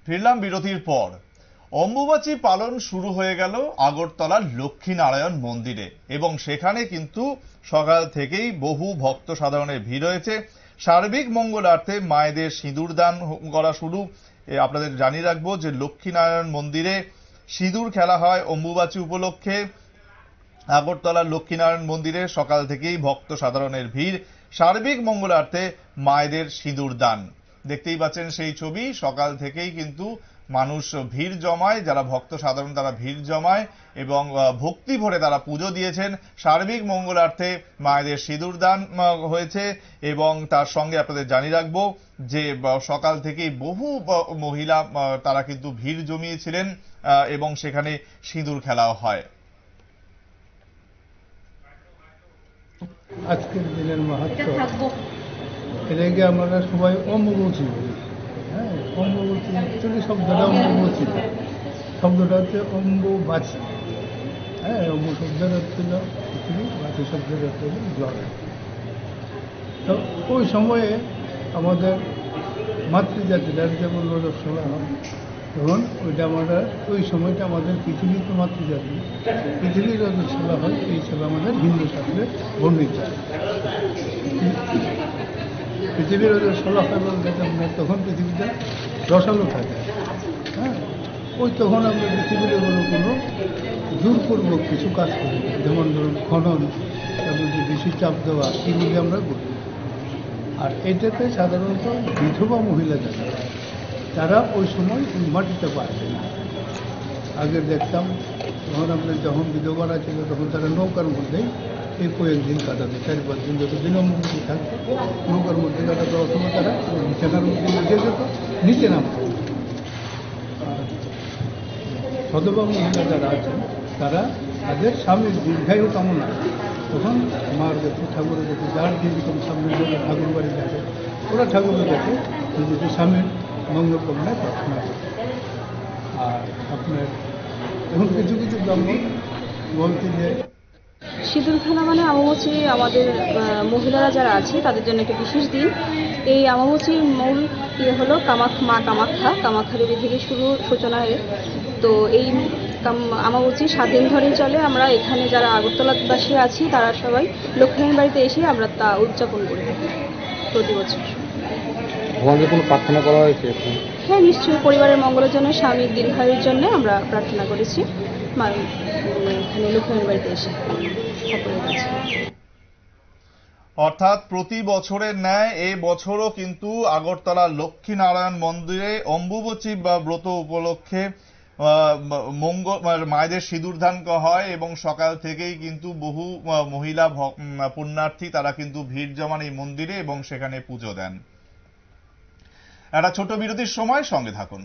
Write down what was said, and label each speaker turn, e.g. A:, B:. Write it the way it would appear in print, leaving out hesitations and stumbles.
A: ফিরলাম বিরতির পর। অম্বুবাচী পালন শুরু হয়ে গেল আগরতলার লক্ষ্মীনারায়ণ মন্দিরে এবং সেখানে কিন্তু সকাল থেকেই বহু ভক্ত সাধারণের ভিড় হয়েছে। সার্বিক মঙ্গলার্থে মায়েদের সিঁদুর দান করা শুরু। আপনাদের জানিয়ে রাখবো যে লক্ষ্মীনারায়ণ মন্দিরে সিঁদুর খেলা হয় অম্বুবাচী উপলক্ষে। আগরতলার লক্ষ্মীনারায়ণ মন্দিরে সকাল থেকেই ভক্ত সাধারণের ভিড়, সার্বিক মঙ্গলার্থে মায়েদের সিঁদুর দান। দেখতেই পাচ্ছেন সেই ছবি, সকাল থেকেই কিন্তু মানুষ ভিড় জমায়, যারা ভক্ত সাধারণ তারা ভিড় জমায় এবং ভক্তি ভরে তারা পুজো দিয়েছেন। সার্বিক মঙ্গলার্থে মায়েদের সিঁদুর দান হয়েছে এবং তার সঙ্গে আপনাদের জানিয়ে রাখবো যে সকাল থেকেই বহু মহিলা তারা কিন্তু ভিড় জমিয়েছিলেন এবং সেখানে সিঁদুর খেলাও হয়।
B: আজকের দিনের মাহাত্ম্য এটাকে আমরা সবাই অম্বুবাচী বলি। হ্যাঁ, অম্বুবাচী অ্যাকচুয়ালি শব্দটা অম্বুবাচী, শব্দটা হচ্ছে অম্বুবাচী। হ্যাঁ, অম্বু শব্দের অর্থ হল পৃথিবী, বাচী শব্দের অর্থ হল জল। তো ওই সময়ে আমাদের মাতৃজাতিরা যেমন রজস্বলা হয়, তখন ওইটা আমরা ওই সময়টা আমাদের পৃথিবীর তো মাতৃজাতি, পৃথিবীর রজস্বলা হয়, এই হিসাবে আমাদের হিন্দু শাস্ত্রে বর্ণিত। পৃথিবীর রজস্বলা হয় বলতে আমরা তখন পৃথিবীতে রসালো থাকে। হ্যাঁ, ওই তখন আমরা পৃথিবীর কোনো জোরপূর্বক কিছু কাজ করি, যেমন ধরুন খনন, তারপর যে বেশি চাপ দেওয়া, এগুলি আমরা করি। আর এটাতে সাধারণত বিধবা মহিলা যারা, তারা ওই সময় মাটিতে পারবে না। আগে দেখতাম যখন বিধবারা ছিল তখন তারা নৌকার মধ্যেই এই কয়েকদিন কাটাতো, 4-5 দিন যত বিলম্বী থাকতো নৌকার মধ্যে কাটাতো, অথবা তারা বিছানার মধ্যে উঠে যেত, নিচে নামত। আর সধবা মহিলা যারা আছেন তারা তাদের স্বামীর দীর্ঘায়ু কামনা তখন মার কাছে, ঠাকুরের কাছে, যার যেরকম সামনের জন্য ঠাকুর বাড়ি থাকে ওরা ঠাকুরের কাছে নিজেদের স্বামীর মঙ্গল কামনায় প্রার্থনা করে। আর আপনার এখন কিছু কিছু ব্রাহ্মণ বলছে যে
C: সিঁদুর খেলা মানে অমাবস্যা আমাদের মহিলারা যারা আছে তাদের জন্য একটা বিশেষ দিন। এই অমাবস্যার মূল ইয়ে হলো মা কামাখ্যা দেবী থেকে সূচনা। তো এই অমাবস্যা 7 দিন ধরেই চলে। আমরা এখানে যারা আগরতলাবাসী আছি তারা সবাই লক্ষ্মীনারায়ণ বাড়িতে এসে আমরা তা উদযাপন করে থাকি প্রতি বছর।
D: ভগবানকে কোনো প্রার্থনা করা হয়েছে?
C: হ্যাঁ, নিশ্চয়ই। পরিবারের মঙ্গলের জন্য, স্বামীর দীর্ঘায়ুর জন্য আমরা প্রার্থনা করেছি এখানে লক্ষ্মীনারায়ণ বাড়িতে এসে সকলের কাছে।
A: অর্থাৎ প্রতি বছরের ন্যায় এই বছরও কিন্তু আগরতলা লক্ষ্মীনারায়ণ মন্দিরে অম্বুবাচী বা ব্রত উপলক্ষে মায়েদের সিঁদুর দান হয় এবং সকাল থেকেই কিন্তু বহু মহিলা পুণ্যার্থী তারা কিন্তু ভিড় জমান এই মন্দিরে এবং সেখানে পুজো দেন। একটা ছোট বিরতির সময়, সঙ্গে থাকুন।